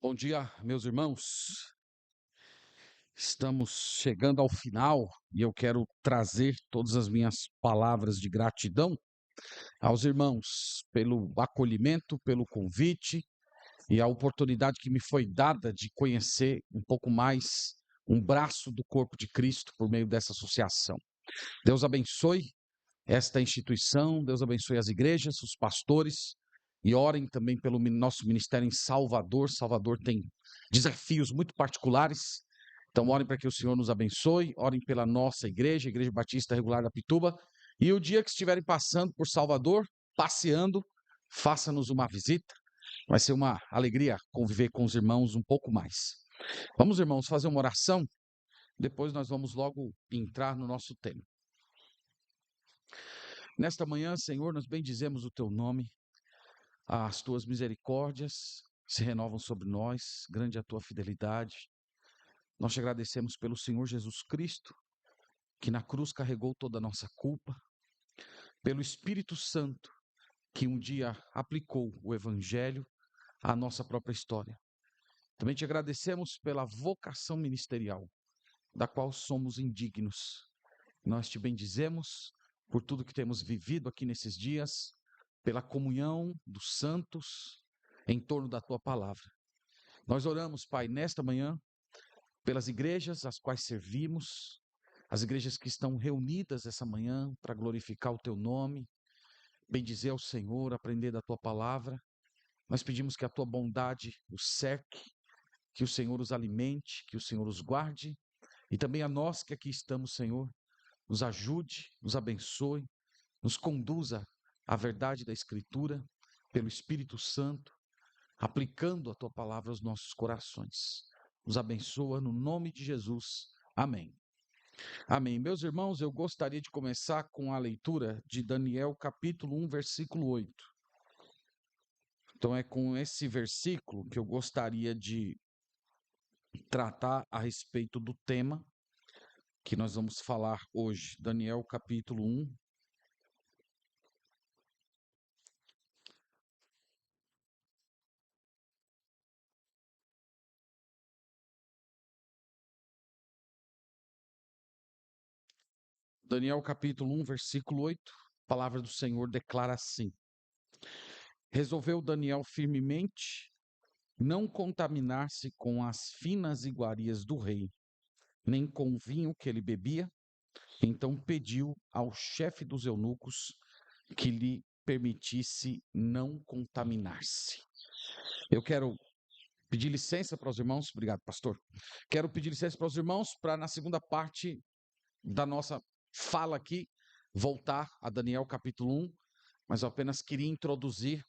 Bom dia, meus irmãos. Estamos chegando ao final e eu quero trazer todas as minhas palavras de gratidão aos irmãos pelo acolhimento, pelo convite e a oportunidade que me foi dada de conhecer um pouco mais um braço do corpo de Cristo por meio dessa associação. Deus abençoe esta instituição, Deus abençoe as igrejas, os pastores, e orem também pelo nosso ministério em Salvador. Salvador tem desafios muito particulares, então orem para que o Senhor nos abençoe, orem pela nossa igreja, Igreja Batista Regular da Pituba, e o dia que estiverem passando por Salvador, passeando, faça-nos uma visita, vai ser uma alegria conviver com os irmãos um pouco mais. Vamos, irmãos, fazer uma oração, depois nós vamos logo entrar no nosso tema. Nesta manhã, Senhor, nós bendizemos o teu nome, as tuas misericórdias se renovam sobre nós, grande é a tua fidelidade. Nós te agradecemos pelo Senhor Jesus Cristo, que na cruz carregou toda a nossa culpa, pelo Espírito Santo, que um dia aplicou o Evangelho à nossa própria história. Também te agradecemos pela vocação ministerial, da qual somos indignos. Nós te bendizemos por tudo que temos vivido aqui nesses dias, pela comunhão dos santos em torno da tua palavra. Nós oramos, Pai, nesta manhã, pelas igrejas às quais servimos, as igrejas que estão reunidas essa manhã para glorificar o teu nome, bendizer ao Senhor, aprender da tua palavra. Nós pedimos que a tua bondade os cerque, que o Senhor os alimente, que o Senhor os guarde, e também a nós que aqui estamos, Senhor, nos ajude, nos abençoe, nos conduza à verdade da Escritura, pelo Espírito Santo, aplicando a tua palavra aos nossos corações. Nos abençoa no nome de Jesus. Amém. Amém. Meus irmãos, eu gostaria de começar com a leitura de Daniel, capítulo 1, versículo 8. Então é com esse versículo que eu gostaria de tratar a respeito do tema que nós vamos falar hoje. Daniel, capítulo 1. Daniel, capítulo 1, versículo 8. A palavra do Senhor declara assim: Resolveu Daniel firmemente não contaminar-se com as finas iguarias do rei, nem com o vinho que ele bebia. Então pediu ao chefe dos eunucos que lhe permitisse não contaminar-se. Eu quero pedir licença para os irmãos, obrigado, pastor. Quero pedir licença para os irmãos para, na segunda parte da nossa fala aqui, voltar a Daniel capítulo 1, mas eu apenas queria introduzir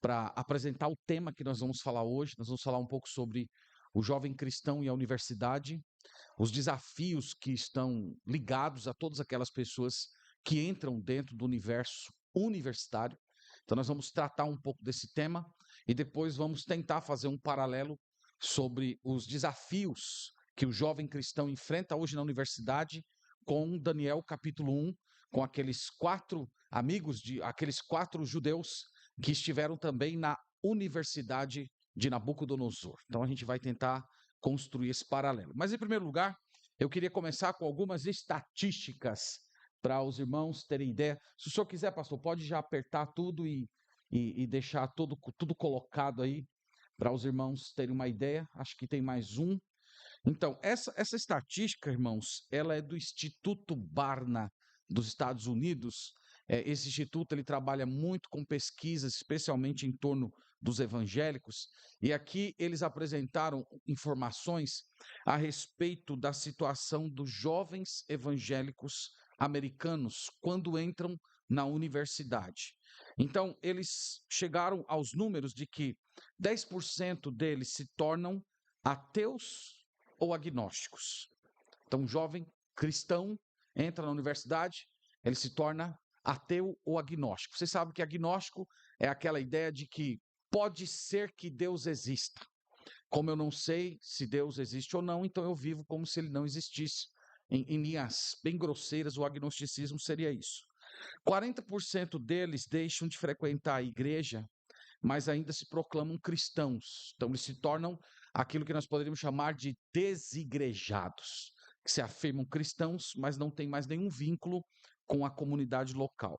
para apresentar o tema que nós vamos falar hoje. Nós vamos falar um pouco sobre o jovem cristão e a universidade, os desafios que estão ligados a todas aquelas pessoas que entram dentro do universo universitário. Então nós vamos tratar um pouco desse tema e depois vamos tentar fazer um paralelo sobre os desafios que o jovem cristão enfrenta hoje na universidade com Daniel capítulo 1, com aqueles quatro amigos, aqueles quatro judeus que estiveram também na universidade de Nabucodonosor. Então a gente vai tentar construir esse paralelo. Mas, em primeiro lugar, eu queria começar com algumas estatísticas para os irmãos terem ideia. Se o senhor quiser, pastor, pode já apertar tudo e deixar tudo colocado aí para os irmãos terem uma ideia. Acho que tem mais um. Então, essa estatística, irmãos, ela é do Instituto Barna dos Estados Unidos. Esse instituto ele trabalha muito com pesquisas, especialmente em torno dos evangélicos, e aqui eles apresentaram informações a respeito da situação dos jovens evangélicos americanos quando entram na universidade. Então, eles chegaram aos números de que 10% deles se tornam ateus ou agnósticos. Então, um jovem cristão entra na universidade, ele se torna ateu ou agnóstico. Você sabe que agnóstico é aquela ideia de que pode ser que Deus exista. Como eu não sei se Deus existe ou não, então eu vivo como se ele não existisse. Em linhas bem grosseiras, o agnosticismo seria isso. 40% deles deixam de frequentar a igreja mas ainda se proclamam cristãos. Então, eles se tornam aquilo que nós poderíamos chamar de desigrejados, que se afirmam cristãos, mas não têm mais nenhum vínculo com a comunidade local.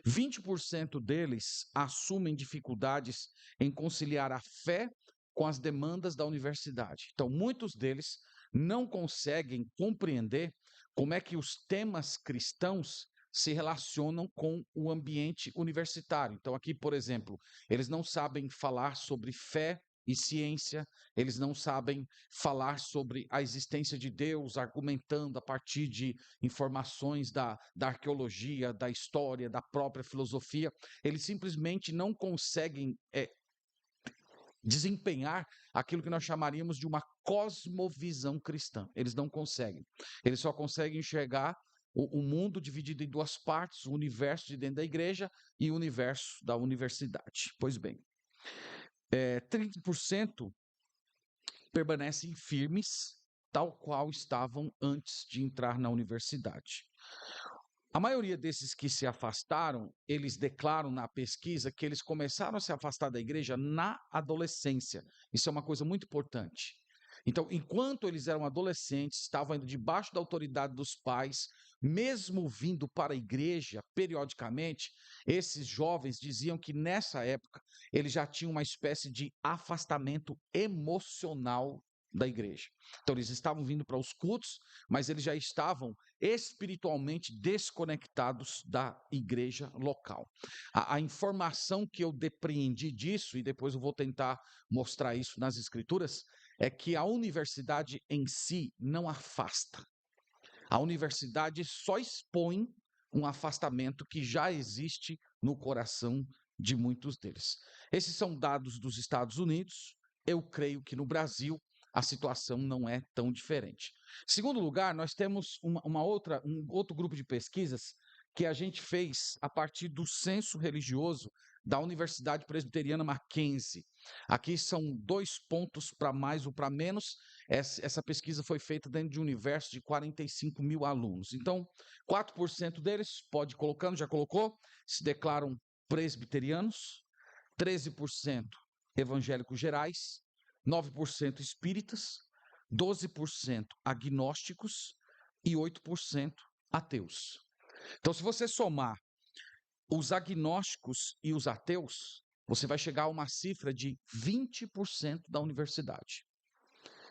20% deles assumem dificuldades em conciliar a fé com as demandas da universidade. Então, muitos deles não conseguem compreender como é que os temas cristãos se relacionam com o ambiente universitário. Então, aqui, por exemplo, eles não sabem falar sobre fé e ciência, eles não sabem falar sobre a existência de Deus, argumentando a partir de informações da arqueologia, da história, da própria filosofia. Eles simplesmente não conseguem desempenhar aquilo que nós chamaríamos de uma cosmovisão cristã. Eles não conseguem. Eles só conseguem enxergar o mundo dividido em duas partes, o universo de dentro da igreja e o universo da universidade. Pois bem, 30% permanecem firmes, tal qual estavam antes de entrar na universidade. A maioria desses que se afastaram, eles declaram na pesquisa que eles começaram a se afastar da igreja na adolescência. Isso é uma coisa muito importante. Então, enquanto eles eram adolescentes, estavam indo debaixo da autoridade dos pais, mesmo vindo para a igreja periodicamente, esses jovens diziam que nessa época eles já tinham uma espécie de afastamento emocional da igreja. Então, eles estavam vindo para os cultos, mas eles já estavam espiritualmente desconectados da igreja local. A informação que eu depreendi disso, e depois eu vou tentar mostrar isso nas escrituras, é que a universidade em si não afasta. A universidade só expõe um afastamento que já existe no coração de muitos deles. Esses são dados dos Estados Unidos. Eu creio que no Brasil a situação não é tão diferente. Em segundo lugar, nós temos um outro grupo de pesquisas que a gente fez a partir do censo religioso da Universidade Presbiteriana Mackenzie. Aqui são 2 pontos para mais ou para menos. Essa pesquisa foi feita dentro de um universo de 45 mil alunos. Então, 4% deles, pode ir colocando, já colocou, se declaram presbiterianos, 13% evangélicos gerais, 9% espíritas, 12% agnósticos e 8% ateus. Então, se você somar os agnósticos e os ateus, você vai chegar a uma cifra de 20% da universidade.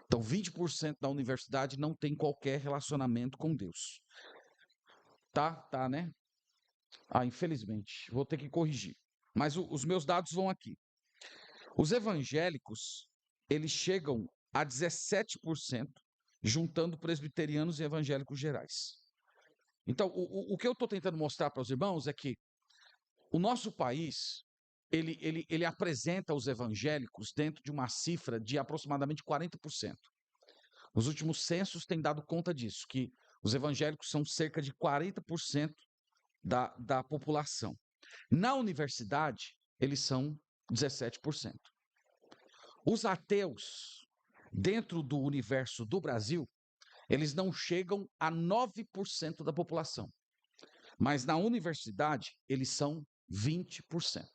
Então, 20% da universidade não tem qualquer relacionamento com Deus. Tá, né? Infelizmente, vou ter que corrigir. Mas os meus dados vão aqui. Os evangélicos, eles chegam a 17%, juntando presbiterianos e evangélicos gerais. Então, o que eu estou tentando mostrar para os irmãos é que o nosso país, ele apresenta os evangélicos dentro de uma cifra de aproximadamente 40%. Os últimos censos têm dado conta disso, que os evangélicos são cerca de 40% da população. Na universidade, eles são 17%. Os ateus, dentro do universo do Brasil, eles não chegam a 9% da população. Mas na universidade, eles são 20%.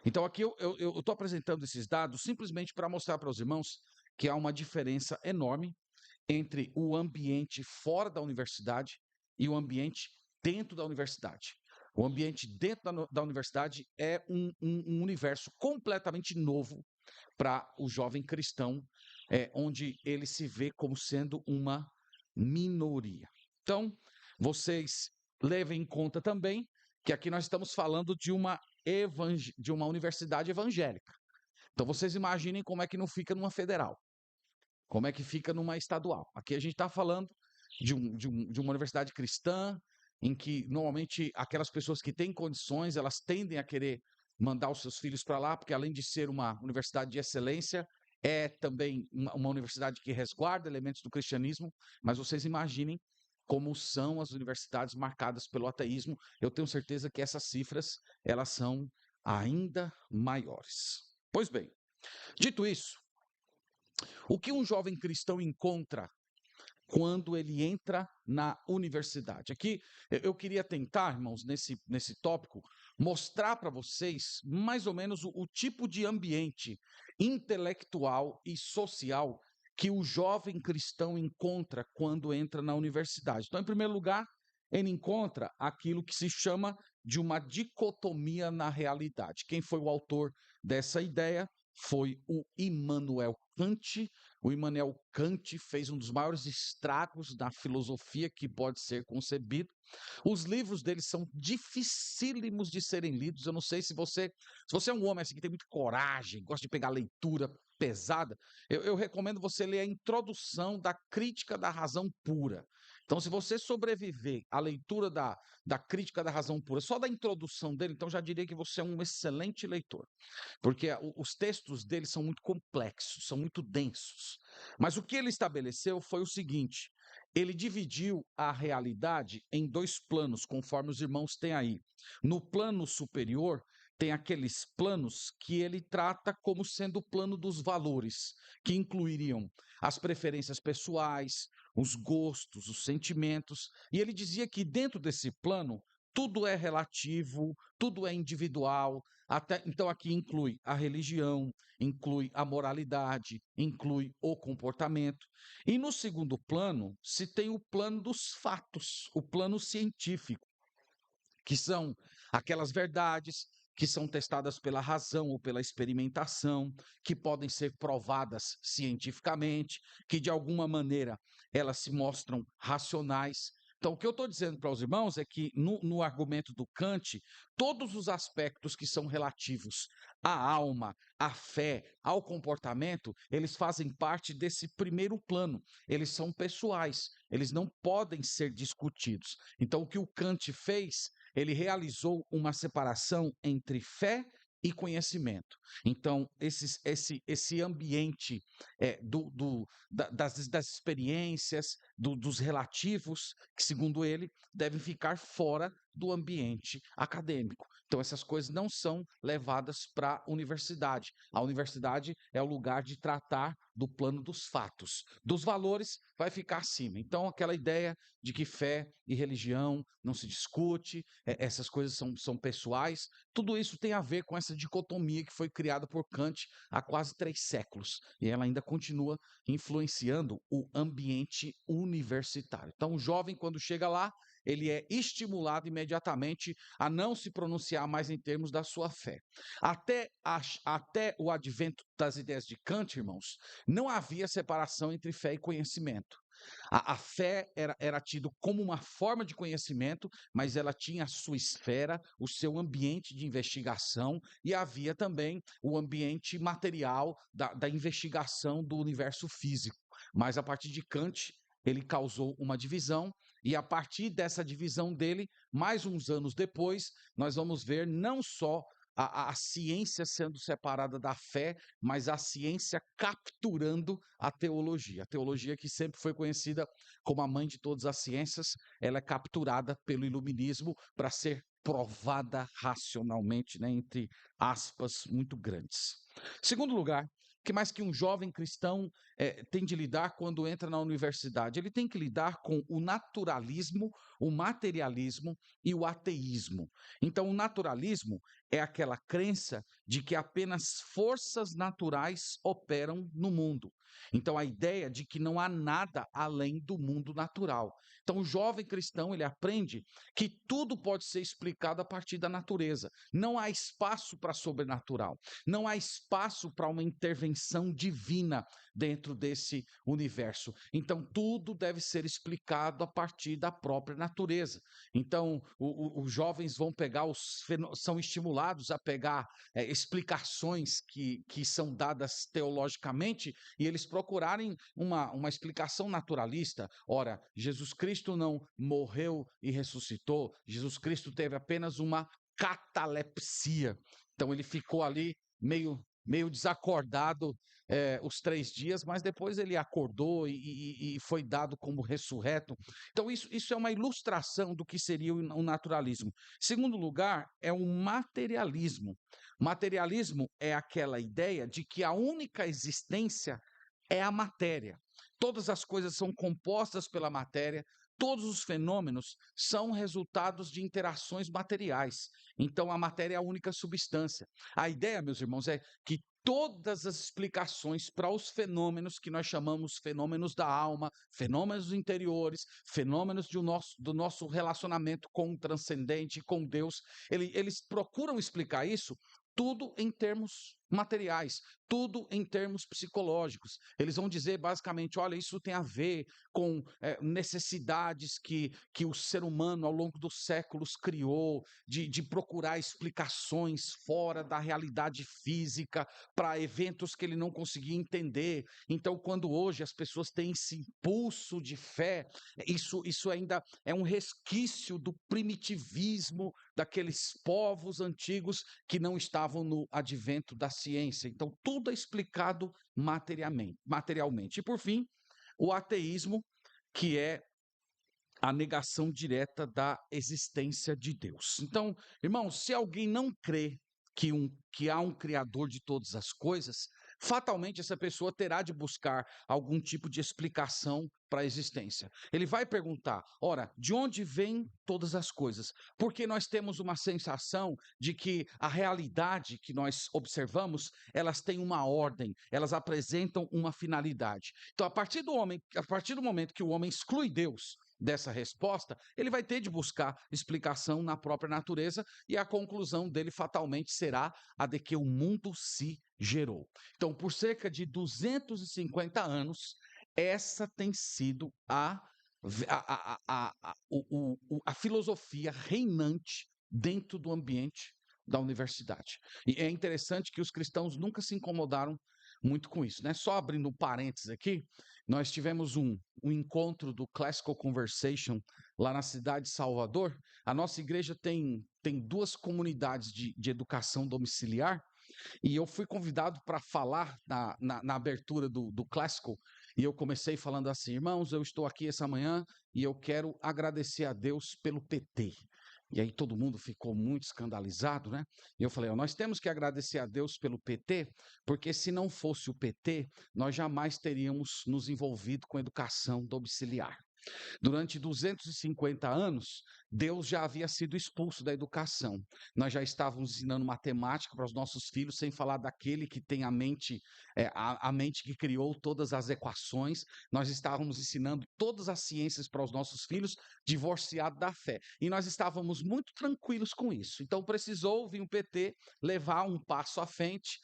Então, aqui eu estou apresentando esses dados simplesmente para mostrar para os irmãos que há uma diferença enorme entre o ambiente fora da universidade e o ambiente dentro da universidade. O ambiente dentro da universidade é um universo completamente novo para o jovem cristão, onde ele se vê como sendo uma minoria. Então, vocês levem em conta também que aqui nós estamos falando de uma universidade evangélica. Então, vocês imaginem como é que não fica numa federal, como é que fica numa estadual. Aqui a gente está falando de uma universidade cristã, em que normalmente aquelas pessoas que têm condições, elas tendem a querer mandar os seus filhos para lá, porque além de ser uma universidade de excelência, é também uma universidade que resguarda elementos do cristianismo, mas vocês imaginem como são as universidades marcadas pelo ateísmo. Eu tenho certeza que essas cifras, elas são ainda maiores. Pois bem, dito isso, o que um jovem cristão encontra quando ele entra na universidade? Aqui eu queria tentar, irmãos, nesse tópico, mostrar para vocês mais ou menos o tipo de ambiente intelectual e social que o jovem cristão encontra quando entra na universidade. Então, em primeiro lugar, ele encontra aquilo que se chama de uma dicotomia na realidade. Quem foi o autor dessa ideia foi o Immanuel Kant. O Immanuel Kant fez um dos maiores estragos da filosofia que pode ser concebido. Os livros dele são dificílimos de serem lidos. Eu não sei se você é um homem assim, que tem muita coragem, gosta de pegar leitura pesada, eu recomendo você ler a introdução da Crítica da Razão Pura. Então, se você sobreviver à leitura da Crítica da Razão Pura, só da introdução dele, então já diria que você é um excelente leitor, porque os textos dele são muito complexos, são muito densos. Mas o que ele estabeleceu foi o seguinte: ele dividiu a realidade em dois planos, conforme os irmãos têm aí. No plano superior, tem aqueles planos que ele trata como sendo o plano dos valores, que incluiriam as preferências pessoais, os gostos, os sentimentos. E ele dizia que dentro desse plano, tudo é relativo, tudo é individual. Então, aqui inclui a religião, inclui a moralidade, inclui o comportamento. E no segundo plano, se tem o plano dos fatos, o plano científico, que são aquelas verdades que são testadas pela razão ou pela experimentação, que podem ser provadas cientificamente, que de alguma maneira elas se mostram racionais. Então, o que eu estou dizendo para os irmãos é que no argumento do Kant, todos os aspectos que são relativos à alma, à fé, ao comportamento, eles fazem parte desse primeiro plano. Eles são pessoais, eles não podem ser discutidos. Então, o que o Kant fez, ele realizou uma separação entre fé e conhecimento. Então, esse ambiente das experiências, dos relativos, que, segundo ele, devem ficar fora do ambiente acadêmico. Então, essas coisas não são levadas para a universidade. A universidade é o lugar de tratar do plano dos fatos. Dos valores, vai ficar acima. Então, aquela ideia de que fé e religião não se discute, essas coisas são pessoais, tudo isso tem a ver com essa dicotomia que foi criada por Kant há quase 3 séculos. E ela ainda continua influenciando o ambiente universitário. Então, o jovem, quando chega lá, ele é estimulado imediatamente a não se pronunciar mais em termos da sua fé. Até o advento das ideias de Kant, irmãos, não havia separação entre fé e conhecimento. A fé era tido como uma forma de conhecimento, mas ela tinha a sua esfera, o seu ambiente de investigação, e havia também o ambiente material da investigação do universo físico. Mas a partir de Kant, ele causou uma divisão, e a partir dessa divisão dele, mais uns anos depois, nós vamos ver não só a ciência sendo separada da fé, mas a ciência capturando a teologia. A teologia, que sempre foi conhecida como a mãe de todas as ciências, ela é capturada pelo iluminismo para ser provada racionalmente, né, entre aspas muito grandes. Segundo lugar, o que mais que um jovem cristão tem de lidar quando entra na universidade? Ele tem que lidar com o naturalismo, o materialismo e o ateísmo. Então, o naturalismo é aquela crença de que apenas forças naturais operam no mundo. Então, a ideia de que não há nada além do mundo natural. Então, o jovem cristão, ele aprende que tudo pode ser explicado a partir da natureza. Não há espaço para sobrenatural. Não há espaço para uma intervenção divina dentro desse universo. Então, tudo deve ser explicado a partir da própria natureza. Então, os jovens vão pegar, são estimulados a pegar explicações que são dadas teologicamente, e eles procurarem uma explicação naturalista. Ora, Jesus Cristo não morreu e ressuscitou, Jesus Cristo teve apenas uma catalepsia. Então, ele ficou ali meio desacordado os 3 dias, mas depois ele acordou e foi dado como ressurreto. Então, isso é uma ilustração do que seria o naturalismo. Segundo lugar, é o materialismo. Materialismo é aquela ideia de que a única existência é a matéria. Todas as coisas são compostas pela matéria, todos os fenômenos são resultados de interações materiais. Então, a matéria é a única substância. A ideia, meus irmãos, é que todas as explicações para os fenômenos que nós chamamos fenômenos da alma, fenômenos interiores, fenômenos do nosso relacionamento com o transcendente, com Deus, eles procuram explicar isso tudo em termos materiais, tudo em termos psicológicos. Eles vão dizer basicamente: olha, isso tem a ver com necessidades que o ser humano ao longo dos séculos criou, de procurar explicações fora da realidade física para eventos que ele não conseguia entender. Então, quando hoje as pessoas têm esse impulso de fé, isso ainda é um resquício do primitivismo daqueles povos antigos que não estavam no advento da ciência. Então, tudo é explicado materialmente. E, por fim, o ateísmo, que é a negação direta da existência de Deus. Então, irmãos, se alguém não crê que há um Criador de todas as coisas, fatalmente essa pessoa terá de buscar algum tipo de explicação para a existência. Ele vai perguntar: ora, de onde vêm todas as coisas? Porque nós temos uma sensação de que a realidade que nós observamos, elas têm uma ordem, elas apresentam uma finalidade. Então, a partir do momento que o homem exclui Deus dessa resposta, ele vai ter de buscar explicação na própria natureza, e a conclusão dele fatalmente será a de que o mundo se gerou. Então, por cerca de 250 anos, essa tem sido a filosofia reinante dentro do ambiente da universidade. E é interessante que os cristãos nunca se incomodaram muito com isso, né? Só abrindo um parênteses aqui, nós tivemos um encontro do Classical Conversation lá na cidade de Salvador. A nossa igreja tem duas comunidades de educação domiciliar, e eu fui convidado para falar na abertura do Classical, e eu comecei falando assim: irmãos, eu estou aqui essa manhã e eu quero agradecer a Deus pelo PT. E aí todo mundo ficou muito escandalizado, né? E eu falei: nós temos que agradecer a Deus pelo PT, porque se não fosse o PT, nós jamais teríamos nos envolvido com educação domiciliar. Durante 250 anos, Deus já havia sido expulso da educação. Nós já estávamos ensinando matemática para os nossos filhos, sem falar daquele que tem a mente que criou todas as equações. Nós estávamos ensinando todas as ciências para os nossos filhos, divorciado da fé. E nós estávamos muito tranquilos com isso. Então precisou vir o PT levar um passo à frente,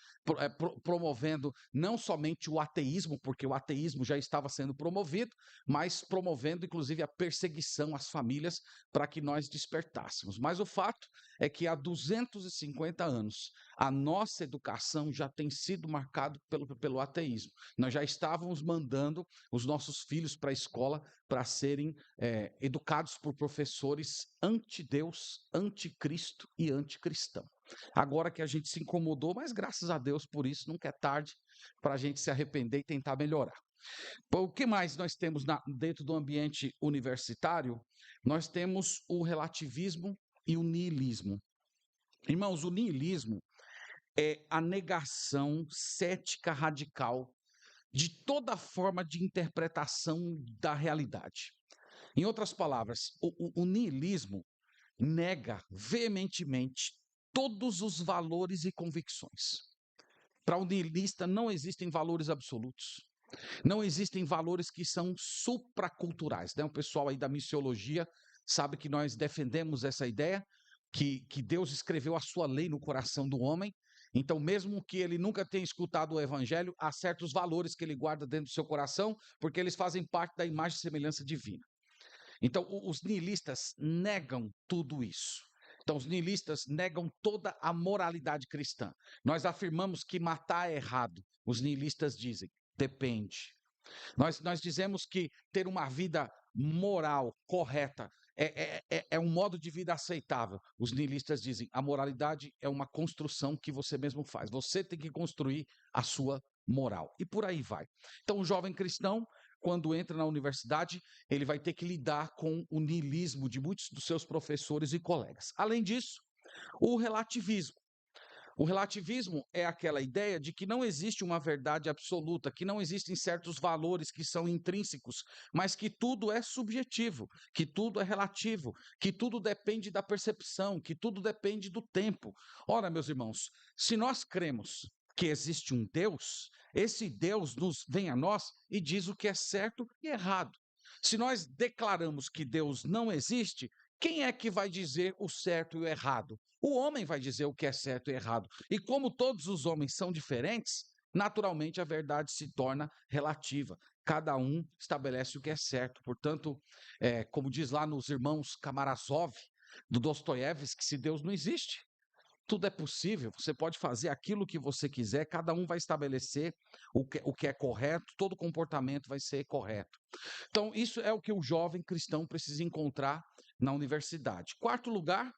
promovendo não somente o ateísmo, porque o ateísmo já estava sendo promovido, mas promovendo inclusive a perseguição às famílias para que nós despertássemos. Mas o fato é que há 250 anos a nossa educação já tem sido marcada pelo ateísmo. Nós já estávamos mandando os nossos filhos para a escola para serem educados por professores anti-Deus, anticristo e anticristão. Agora que a gente se incomodou, mas graças a Deus por isso, nunca é tarde para a gente se arrepender e tentar melhorar. O que mais nós temos dentro do ambiente universitário? Nós temos o relativismo e o niilismo. Irmãos, o niilismo é a negação cética radical de toda forma de interpretação da realidade. Em outras palavras, o niilismo nega veementemente todos os valores e convicções. Para o niilista não existem valores absolutos. Não existem valores que são supraculturais, né? O pessoal aí da missiologia sabe que nós defendemos essa ideia, que Deus escreveu a sua lei no coração do homem. Então, mesmo que ele nunca tenha escutado o evangelho, há certos valores que ele guarda dentro do seu coração, porque eles fazem parte da imagem e semelhança divina. Então, os niilistas negam tudo isso. Então, os niilistas negam toda a moralidade cristã. Nós afirmamos que matar é errado. Os niilistas dizem: depende. Nós dizemos que ter uma vida moral correta é um modo de vida aceitável. Os niilistas dizem: a moralidade é uma construção que você mesmo faz. Você tem que construir a sua moral. E por aí vai. Então, o jovem cristão, quando entra na universidade, ele vai ter que lidar com o niilismo de muitos dos seus professores e colegas. Além disso, o relativismo. O relativismo é aquela ideia de que não existe uma verdade absoluta, que não existem certos valores que são intrínsecos, mas que tudo é subjetivo, que tudo é relativo, que tudo depende da percepção, que tudo depende do tempo. Ora, meus irmãos, se nós cremos que existe um Deus, esse Deus nos vem a nós e diz o que é certo e errado. Se nós declaramos que Deus não existe, quem é que vai dizer o certo e o errado? O homem vai dizer o que é certo e errado. E como todos os homens são diferentes, naturalmente a verdade se torna relativa. Cada um estabelece o que é certo. Portanto, como diz lá nos Irmãos Kamarasov, do Dostoiévski, se Deus não existe, tudo é possível, você pode fazer aquilo que você quiser, cada um vai estabelecer o que é correto, todo comportamento vai ser correto. Então, isso é o que o jovem cristão precisa encontrar na universidade. Quarto lugar,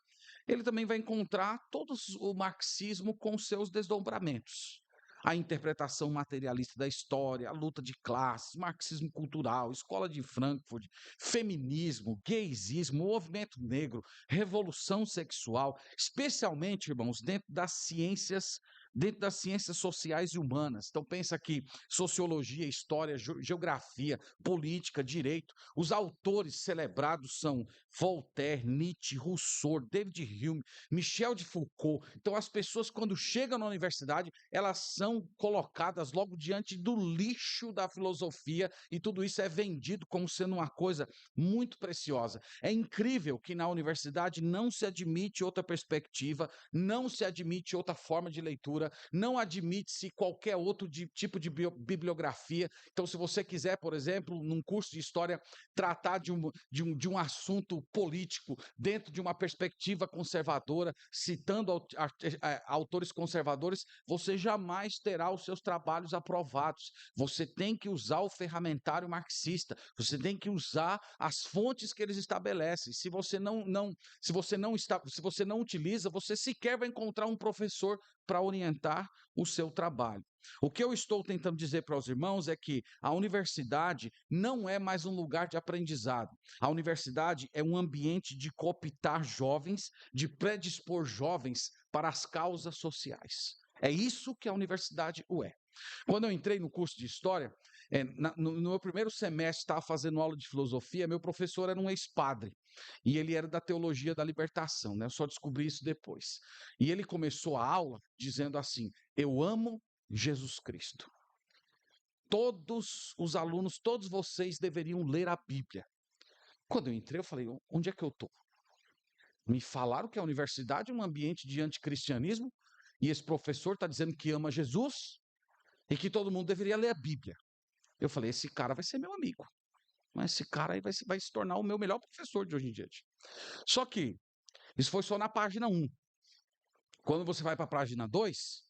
ele também vai encontrar todo o marxismo com seus desdobramentos. A interpretação materialista da história, a luta de classes, marxismo cultural, escola de Frankfurt, feminismo, gaysismo, movimento negro, revolução sexual, especialmente, irmãos, dentro das ciências sociais e humanas. Então pensa aqui, sociologia, história, geografia, política, direito. Os autores celebrados são Voltaire, Nietzsche, Rousseau, David Hume, Michel de Foucault. Então as pessoas quando chegam na universidade, elas são colocadas logo diante do lixo da filosofia e tudo isso é vendido como sendo uma coisa muito preciosa. É incrível que na universidade não se admite outra perspectiva, não se admite outra forma de leitura, não admite-se qualquer outro tipo de bibliografia. Então, se você quiser, por exemplo, num curso de história, tratar de um assunto político dentro de uma perspectiva conservadora, citando autores conservadores, você jamais terá os seus trabalhos aprovados. Você tem que usar o ferramentário marxista, você tem que usar as fontes que eles estabelecem. Se você não utiliza, você sequer vai encontrar um professor para orientar o seu trabalho. O que eu estou tentando dizer para os irmãos é que a universidade não é mais um lugar de aprendizado. A universidade é um ambiente de cooptar jovens, de predispor jovens para as causas sociais. É isso que a universidade é. Quando eu entrei no curso de História, no meu primeiro semestre, estava fazendo aula de filosofia, meu professor era um ex-padre, e ele era da teologia da libertação, né? Eu só descobri isso depois. E ele começou a aula dizendo assim: eu amo Jesus Cristo. Todos os alunos, todos vocês deveriam ler a Bíblia. Quando eu entrei, eu falei: onde é que eu estou? Me falaram que a universidade é um ambiente de anticristianismo, e esse professor está dizendo que ama Jesus e que todo mundo deveria ler a Bíblia. Eu falei: esse cara vai ser meu amigo. Mas esse cara aí vai se tornar o meu melhor professor de hoje em dia. Só que isso foi só na página 1. Quando você vai para a página 2,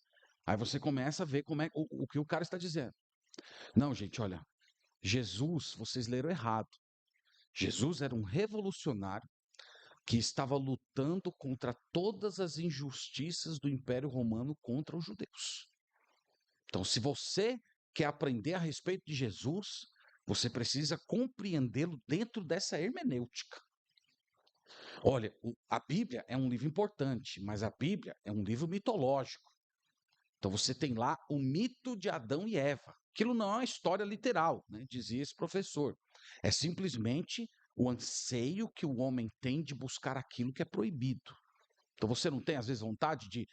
aí você começa a ver como é o que o cara está dizendo. Não, gente, olha, Jesus, vocês leram errado. Jesus era um revolucionário que estava lutando contra todas as injustiças do Império Romano contra os judeus. Então, se você quer aprender a respeito de Jesus, você precisa compreendê-lo dentro dessa hermenêutica. Olha, a Bíblia é um livro importante, mas a Bíblia é um livro mitológico. Então você tem lá o mito de Adão e Eva. Aquilo não é uma história literal, né, dizia esse professor. É simplesmente o anseio que o homem tem de buscar aquilo que é proibido. Então você não tem, às vezes, vontade de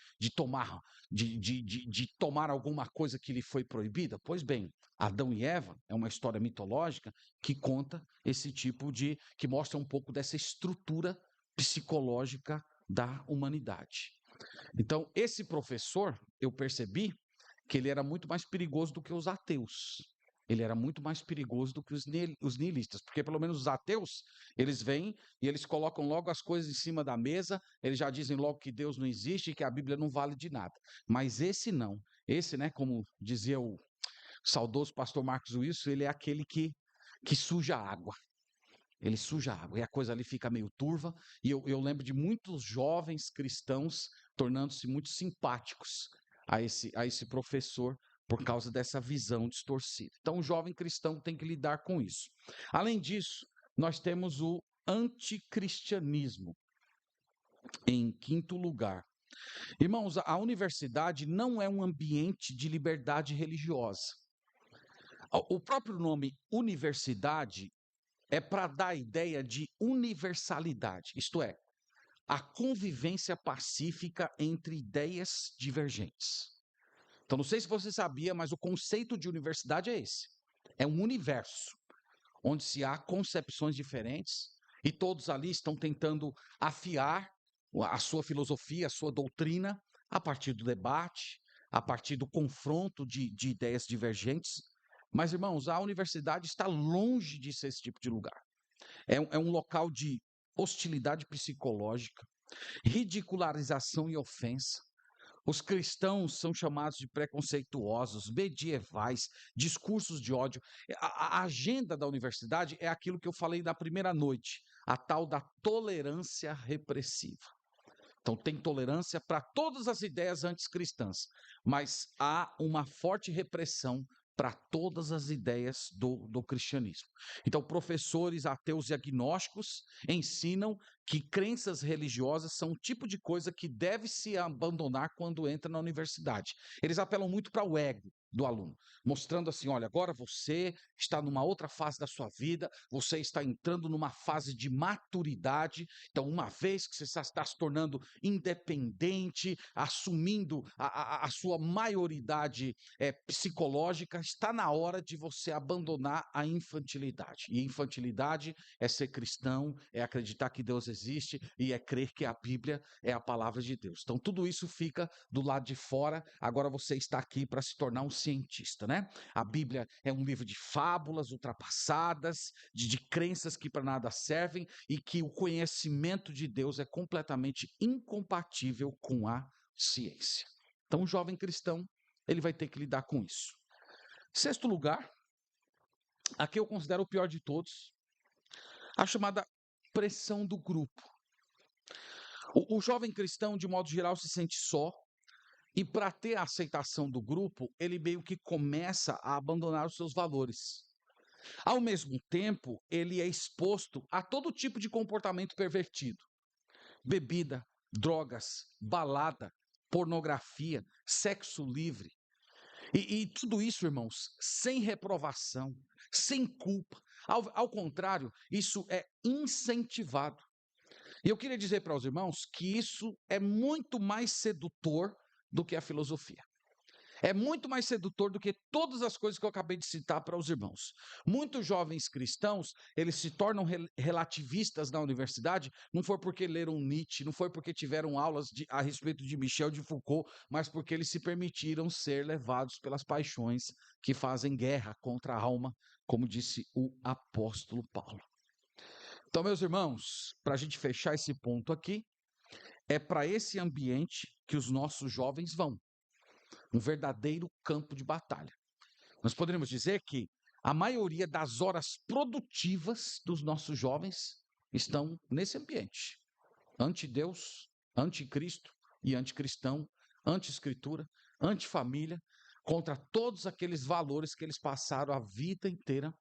tomar alguma coisa que lhe foi proibida? Pois bem, Adão e Eva é uma história mitológica que conta esse tipo que mostra um pouco dessa estrutura psicológica da humanidade. Então, esse professor, eu percebi que ele era muito mais perigoso do que os ateus. Ele era muito mais perigoso do que os nihilistas, porque pelo menos os ateus, eles vêm e eles colocam logo as coisas em cima da mesa, eles já dizem logo que Deus não existe e que a Bíblia não vale de nada. Mas esse não. Esse, né, como dizia o saudoso pastor Marcos Wilson, ele é aquele que suja a água. Ele suja a água e a coisa ali fica meio turva. E eu lembro de muitos jovens cristãos tornando-se muito simpáticos a esse professor por causa dessa visão distorcida. Então, o jovem cristão tem que lidar com isso. Além disso, nós temos o anticristianismo. Em quinto lugar, Irmãos, a universidade não é um ambiente de liberdade religiosa. O próprio nome universidade é para dar a ideia de universalidade, isto é, a convivência pacífica entre ideias divergentes. Então, não sei se você sabia, mas o conceito de universidade é esse: é um universo onde se há concepções diferentes e todos ali estão tentando afiar a sua filosofia, a sua doutrina, a partir do debate, a partir do confronto de ideias divergentes. Mas, irmãos, a universidade está longe de ser esse tipo de lugar. É um local de hostilidade psicológica, ridicularização e ofensa. Os cristãos são chamados de preconceituosos, medievais, discursos de ódio. A agenda da universidade é aquilo que eu falei na primeira noite, a tal da tolerância repressiva. Então, tem tolerância para todas as ideias anticristãs, mas há uma forte repressão para todas as ideias do cristianismo. Então, professores ateus e agnósticos ensinam que crenças religiosas são um tipo de coisa que deve se abandonar quando entra na universidade. Eles apelam muito para o ego do aluno, mostrando assim: olha, agora você está numa outra fase da sua vida, você está entrando numa fase de maturidade. Então, uma vez que você está se tornando independente, assumindo a sua maioridade psicológica, está na hora de você abandonar a infantilidade. E infantilidade é ser cristão, é acreditar que Deus existe e é crer que a Bíblia é a palavra de Deus. Então, tudo isso fica do lado de fora. Agora você está aqui para se tornar um cientista, né? A Bíblia é um livro de fábulas ultrapassadas, de crenças que para nada servem e que o conhecimento de Deus é completamente incompatível com a ciência. Então, o jovem cristão, ele vai ter que lidar com isso. Sexto lugar, aqui eu considero o pior de todos, a chamada pressão do grupo. O jovem cristão, de modo geral, se sente só, e para ter a aceitação do grupo, ele meio que começa a abandonar os seus valores. Ao mesmo tempo, ele é exposto a todo tipo de comportamento pervertido: bebida, drogas, balada, pornografia, sexo livre. E tudo isso, irmãos, sem reprovação, sem culpa. Ao contrário, isso é incentivado. E eu queria dizer para os irmãos que isso é muito mais sedutor do que a filosofia. É muito mais sedutor do que todas as coisas que eu acabei de citar para os irmãos. Muitos jovens cristãos, eles se tornam relativistas na universidade, não foi porque leram Nietzsche, não foi porque tiveram aulas a respeito de Michel de Foucault, mas porque eles se permitiram ser levados pelas paixões que fazem guerra contra a alma, como disse o apóstolo Paulo. Então, meus irmãos, para a gente fechar esse ponto aqui, é para esse ambiente que os nossos jovens vão. Um verdadeiro campo de batalha. Nós poderíamos dizer que a maioria das horas produtivas dos nossos jovens estão nesse ambiente. Anti-Deus, anticristo e anticristão, anti-escritura, anti-família, contra todos aqueles valores que eles passaram a vida inteira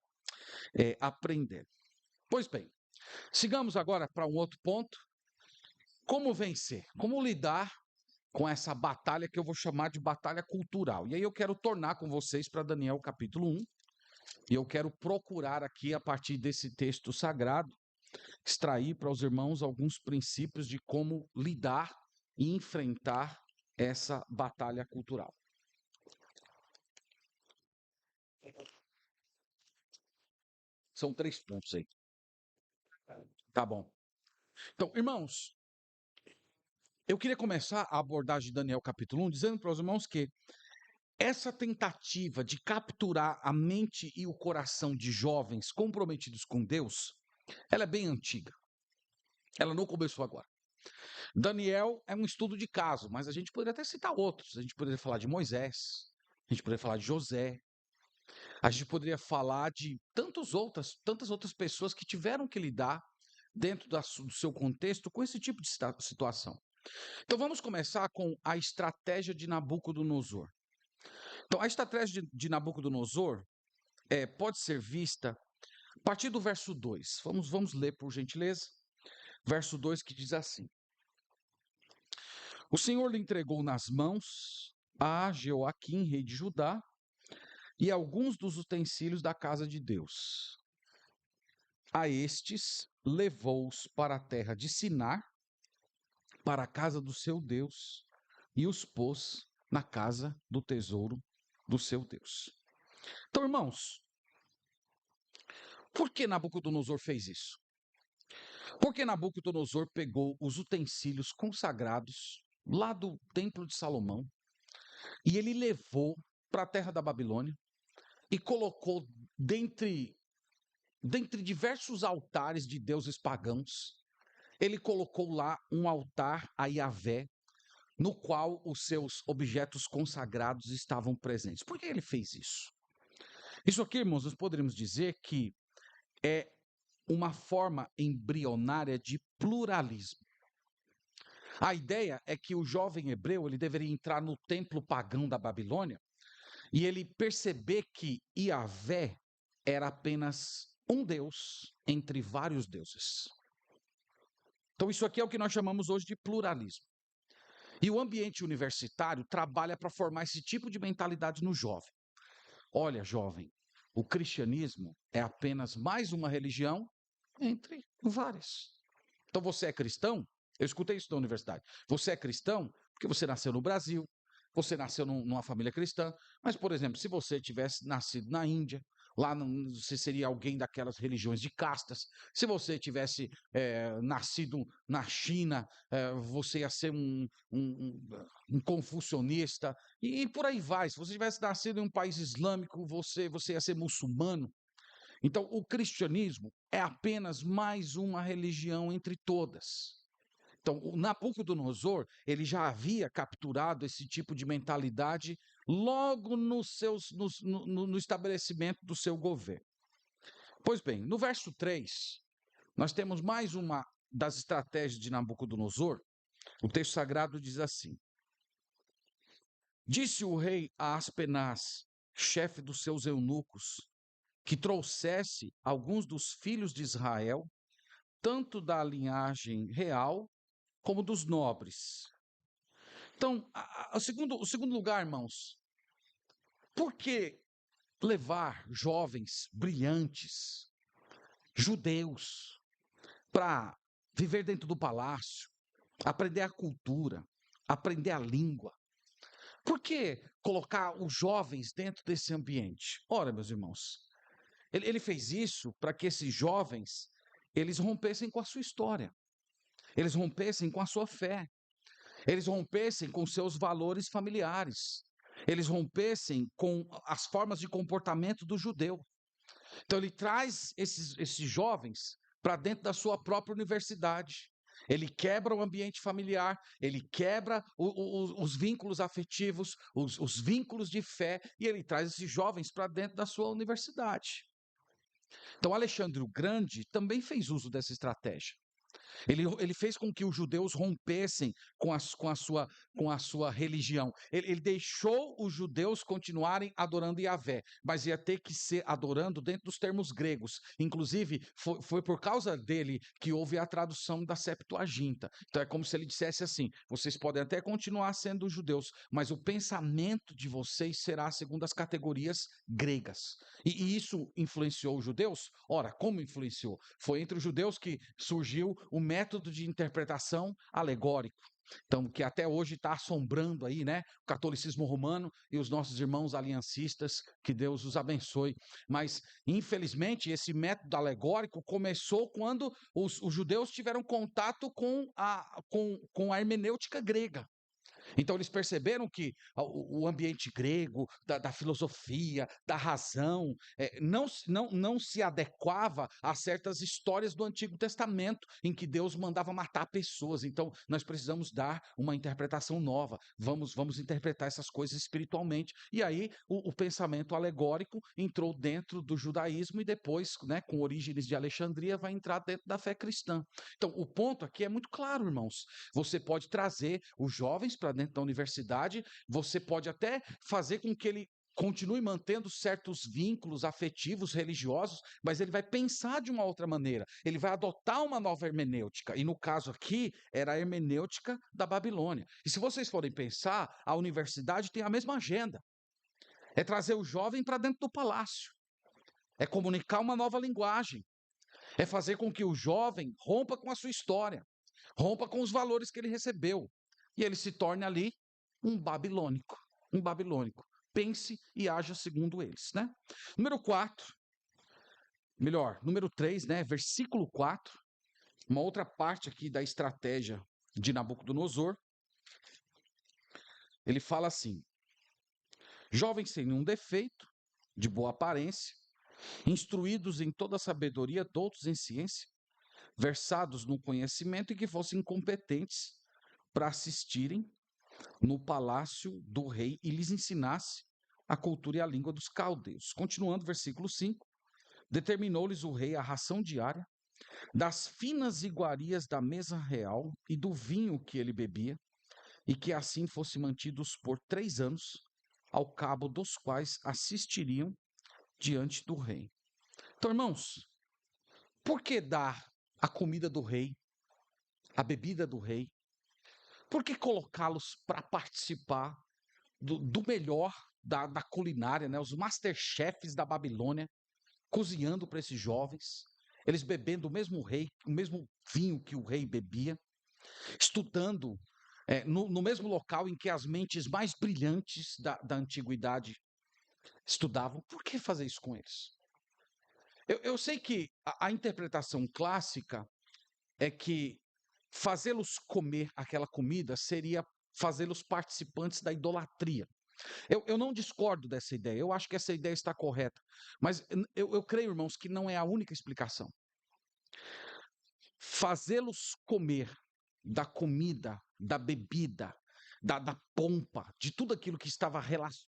aprendendo. Pois bem, sigamos agora para um outro ponto. Como vencer? Como lidar com essa batalha que eu vou chamar de batalha cultural? E aí eu quero tornar com vocês para Daniel capítulo 1, e eu quero procurar aqui, a partir desse texto sagrado, extrair para os irmãos alguns princípios de como lidar e enfrentar essa batalha cultural. São 3 pontos aí. Tá bom. Então, irmãos, eu queria começar a abordagem de Daniel capítulo 1 dizendo para os irmãos que essa tentativa de capturar a mente e o coração de jovens comprometidos com Deus, ela é bem antiga. Ela não começou agora. Daniel é um estudo de caso, mas a gente poderia até citar outros. A gente poderia falar de Moisés, a gente poderia falar de José, a gente poderia falar de tantas outras pessoas que tiveram que lidar dentro do seu contexto com esse tipo de situação. Então vamos começar com a estratégia de Nabucodonosor. Então a estratégia de Nabucodonosor pode ser vista a partir do verso 2. Vamos ler por gentileza. Verso 2 que diz assim: O Senhor lhe entregou nas mãos a Jeoaquim, rei de Judá, e alguns dos utensílios da casa de Deus. A estes levou-os para a terra de Sinar, para a casa do seu Deus, e os pôs na casa do tesouro do seu Deus. Então, irmãos, por que Nabucodonosor fez isso? Porque Nabucodonosor pegou os utensílios consagrados lá do Templo de Salomão e ele levou para a terra da Babilônia e colocou dentre diversos altares de deuses pagãos, ele colocou lá um altar a Yahvé, no qual os seus objetos consagrados estavam presentes. Por que ele fez isso? Isso aqui, irmãos, nós poderíamos dizer que é uma forma embrionária de pluralismo. A ideia é que o jovem hebreu ele deveria entrar no templo pagão da Babilônia e ele perceber que Yahvé era apenas um Deus entre vários deuses. Então isso aqui é o que nós chamamos hoje de pluralismo. E o ambiente universitário trabalha para formar esse tipo de mentalidade no jovem. Olha, jovem, o cristianismo é apenas mais uma religião entre várias. Então você é cristão? Eu escutei isso na universidade. Você é cristão porque você nasceu no Brasil, você nasceu numa família cristã, mas, por exemplo, se você tivesse nascido na Índia, lá você seria alguém daquelas religiões de castas. Se você tivesse nascido na China, você ia ser um confucionista, e por aí vai. Se você tivesse nascido em um país islâmico, você ia ser muçulmano. Então, o cristianismo é apenas mais uma religião entre todas. Então, o Nabucodonosor, ele já havia capturado esse tipo de mentalidade logo no estabelecimento do seu governo. Pois bem, no verso 3, nós temos mais uma das estratégias de Nabucodonosor. O texto sagrado diz assim: Disse o rei a Aspenaz, chefe dos seus eunucos, que trouxesse alguns dos filhos de Israel, tanto da linhagem real como dos nobres. Então, o segundo lugar, irmãos, por que levar jovens brilhantes, judeus, para viver dentro do palácio, aprender a cultura, aprender a língua? Por que colocar os jovens dentro desse ambiente? Ora, meus irmãos, ele fez isso para que esses jovens eles rompessem com a sua história, eles rompessem com a sua fé, eles rompessem com seus valores familiares, eles rompessem com as formas de comportamento do judeu. Então ele traz esses jovens para dentro da sua própria universidade. Ele quebra o ambiente familiar, ele quebra os vínculos afetivos, os vínculos de fé, e ele traz esses jovens para dentro da sua universidade. Então Alexandre o Grande também fez uso dessa estratégia. Ele fez com que os judeus rompessem com a sua religião. Ele deixou os judeus continuarem adorando Yahvé, mas ia ter que ser adorando dentro dos termos gregos. Inclusive, foi por causa dele que houve a tradução da Septuaginta. Então é como se ele dissesse assim: vocês podem até continuar sendo judeus, mas o pensamento de vocês será segundo as categorias gregas. E isso influenciou os judeus? Ora, como influenciou? Foi entre os judeus que surgiu o método de interpretação alegórico. Então, que até hoje está assombrando aí, né? O catolicismo romano e os nossos irmãos aliancistas, que Deus os abençoe. Mas, infelizmente, esse método alegórico começou quando os judeus tiveram contato com a hermenêutica grega. Então eles perceberam que o ambiente grego, da filosofia, da razão, não se adequava a certas histórias do Antigo Testamento, em que Deus mandava matar pessoas. Então nós precisamos dar uma interpretação nova, vamos interpretar essas coisas espiritualmente. E aí o pensamento alegórico entrou dentro do judaísmo e depois, né, com Orígenes de Alexandria, vai entrar dentro da fé cristã. Então o ponto aqui é muito claro, irmãos. Você pode trazer os jovens para dentro da universidade, você pode até fazer com que ele continue mantendo certos vínculos afetivos, religiosos, mas ele vai pensar de uma outra maneira. Ele vai adotar uma nova hermenêutica. E no caso aqui, era a hermenêutica da Babilônia. E se vocês forem pensar, a universidade tem a mesma agenda. É trazer o jovem para dentro do palácio. É comunicar uma nova linguagem. É fazer com que o jovem rompa com a sua história, rompa com os valores que ele recebeu. E ele se torne ali um babilônico. Um babilônico. Pense e haja segundo eles, né? Número 4, número 3, né? Versículo 4, uma outra parte aqui da estratégia de Nabucodonosor. Ele fala assim: jovens sem nenhum defeito, de boa aparência, instruídos em toda a sabedoria, doutos em ciência, versados no conhecimento e que fossem competentes para assistirem no palácio do rei e lhes ensinasse a cultura e a língua dos caldeus. Continuando, versículo 5, determinou-lhes o rei a ração diária, das finas iguarias da mesa real e do vinho que ele bebia, e que assim fossem mantidos por 3 anos, ao cabo dos quais assistiriam diante do rei. Então, irmãos, por que dar a comida do rei, a bebida do rei? Por que colocá-los para participar do melhor da culinária, né? Os masterchefs da Babilônia, cozinhando para esses jovens, eles bebendo o mesmo vinho que o rei bebia, estudando no mesmo local em que as mentes mais brilhantes da antiguidade estudavam. Por que fazer isso com eles? Eu sei que a interpretação clássica é que fazê-los comer aquela comida seria fazê-los participantes da idolatria. Eu não discordo dessa ideia, eu acho que essa ideia está correta, mas eu creio, irmãos, que não é a única explicação. Fazê-los comer da comida, da bebida, da pompa, de tudo aquilo que estava relacionado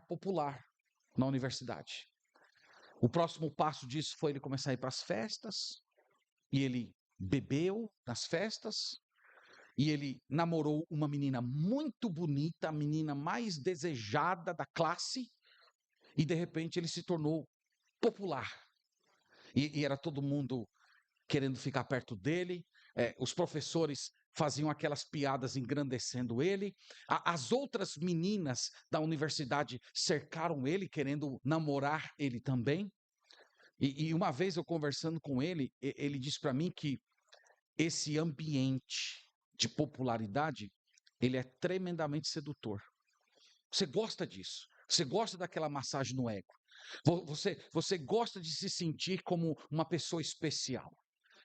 popular na universidade. O próximo passo disso foi ele começar a ir para as festas, e ele bebeu nas festas, e ele namorou uma menina muito bonita, a menina mais desejada da classe, e de repente ele se tornou popular. E era todo mundo querendo ficar perto dele, os professores faziam aquelas piadas engrandecendo ele, as outras meninas da universidade cercaram ele, querendo namorar ele também. E uma vez eu conversando com ele, ele disse para mim que esse ambiente de popularidade, ele é tremendamente sedutor. Você gosta disso. Você gosta daquela massagem no ego. Você gosta de se sentir como uma pessoa especial.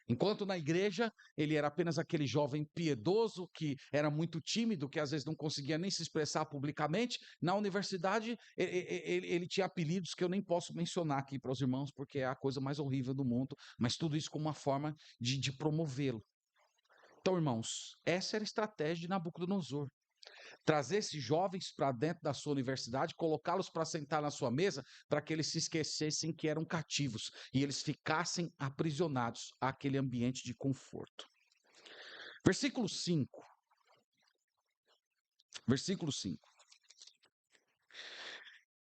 Enquanto na igreja ele era apenas aquele jovem piedoso que era muito tímido, que às vezes não conseguia nem se expressar publicamente, na universidade ele tinha apelidos que eu nem posso mencionar aqui para os irmãos, porque é a coisa mais horrível do mundo, mas tudo isso como uma forma de promovê-lo. Então, irmãos, essa era a estratégia de Nabucodonosor. Trazer esses jovens para dentro da sua universidade, colocá-los para sentar na sua mesa, para que eles se esquecessem que eram cativos e eles ficassem aprisionados àquele ambiente de conforto. Versículo 5. Versículo 5.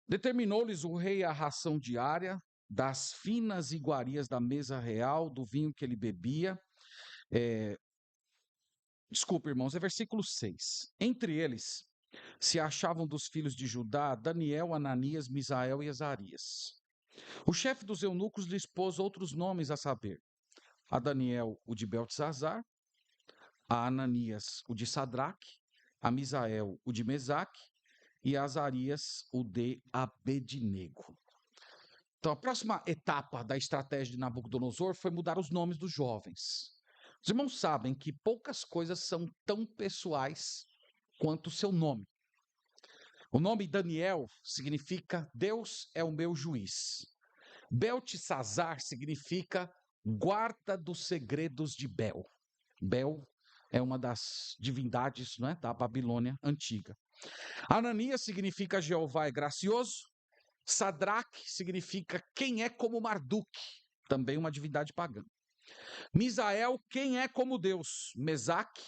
Determinou-lhes o rei a ração diária, das finas iguarias da mesa real, do vinho que ele bebia. Desculpe, irmãos, é versículo 6. Entre eles se achavam dos filhos de Judá Daniel, Ananias, Misael e Azarias. O chefe dos eunucos lhes pôs outros nomes, a saber, a Daniel o de Beltesazar, a Ananias o de Sadraque, a Misael o de Mesaque e a Azarias o de Abednego. Então, a próxima etapa da estratégia de Nabucodonosor foi mudar os nomes dos jovens. Os irmãos sabem que poucas coisas são tão pessoais quanto o seu nome. O nome Daniel significa Deus é o meu juiz. Beltesazar significa guarda dos segredos de Bel. Bel é uma das divindades, não é, da Babilônia antiga. Ananias significa Jeová é gracioso. Sadraque significa quem é como Marduk, também uma divindade pagã. Misael, quem é como Deus. Mesaque,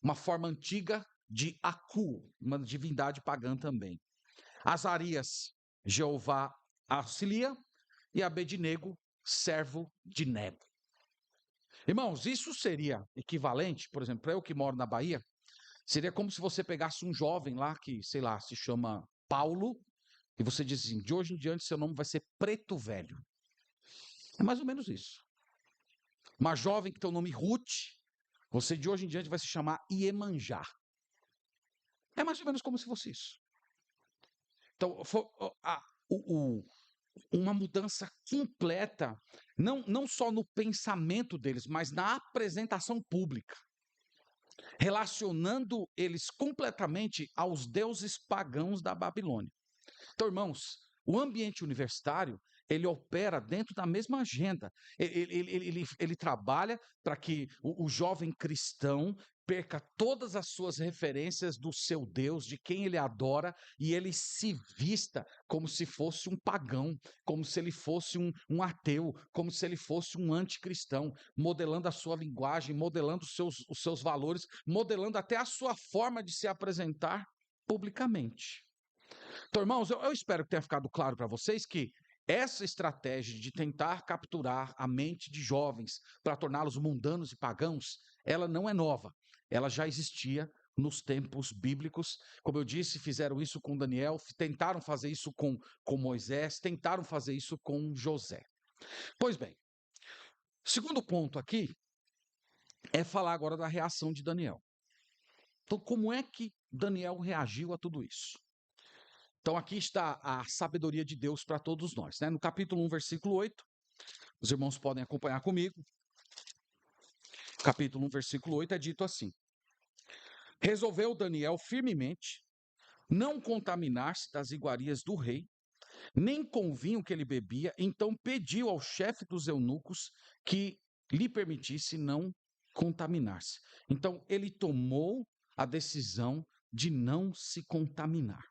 uma forma antiga de Aku, uma divindade pagã também. Azarias, Jeová auxilia. E Abednego, servo de Nebo. Irmãos, isso seria equivalente, por exemplo, para eu que moro na Bahia, seria como se você pegasse um jovem lá que, sei lá, se chama Paulo, e você diz assim, de hoje em diante seu nome vai ser Preto Velho. É mais ou menos isso. Uma jovem que tem o nome Ruth, você de hoje em diante vai se chamar Iemanjá. É mais ou menos como se fosse isso. Então, uma mudança completa, não só no pensamento deles, mas na apresentação pública, relacionando eles completamente aos deuses pagãos da Babilônia. Então, irmãos, o ambiente universitário, ele opera dentro da mesma agenda. Ele trabalha para que o jovem cristão perca todas as suas referências do seu Deus, de quem ele adora, e ele se vista como se fosse um pagão, como se ele fosse um ateu, como se ele fosse um anticristão, modelando a sua linguagem, modelando os seus valores, modelando até a sua forma de se apresentar publicamente. Então, irmãos, eu espero que tenha ficado claro para vocês que essa estratégia de tentar capturar a mente de jovens para torná-los mundanos e pagãos, ela não é nova. Ela já existia nos tempos bíblicos. Como eu disse, fizeram isso com Daniel, tentaram fazer isso com Moisés, tentaram fazer isso com José. Pois bem, segundo ponto aqui é falar agora da reação de Daniel. Então, como é que Daniel reagiu a tudo isso? Então, aqui está a sabedoria de Deus para todos nós, né? No capítulo 1, versículo 8, os irmãos podem acompanhar comigo. Capítulo 1, versículo 8 é dito assim: resolveu Daniel firmemente não contaminar-se das iguarias do rei, nem com o vinho que ele bebia, então pediu ao chefe dos eunucos que lhe permitisse não contaminar-se. Então, ele tomou a decisão de não se contaminar.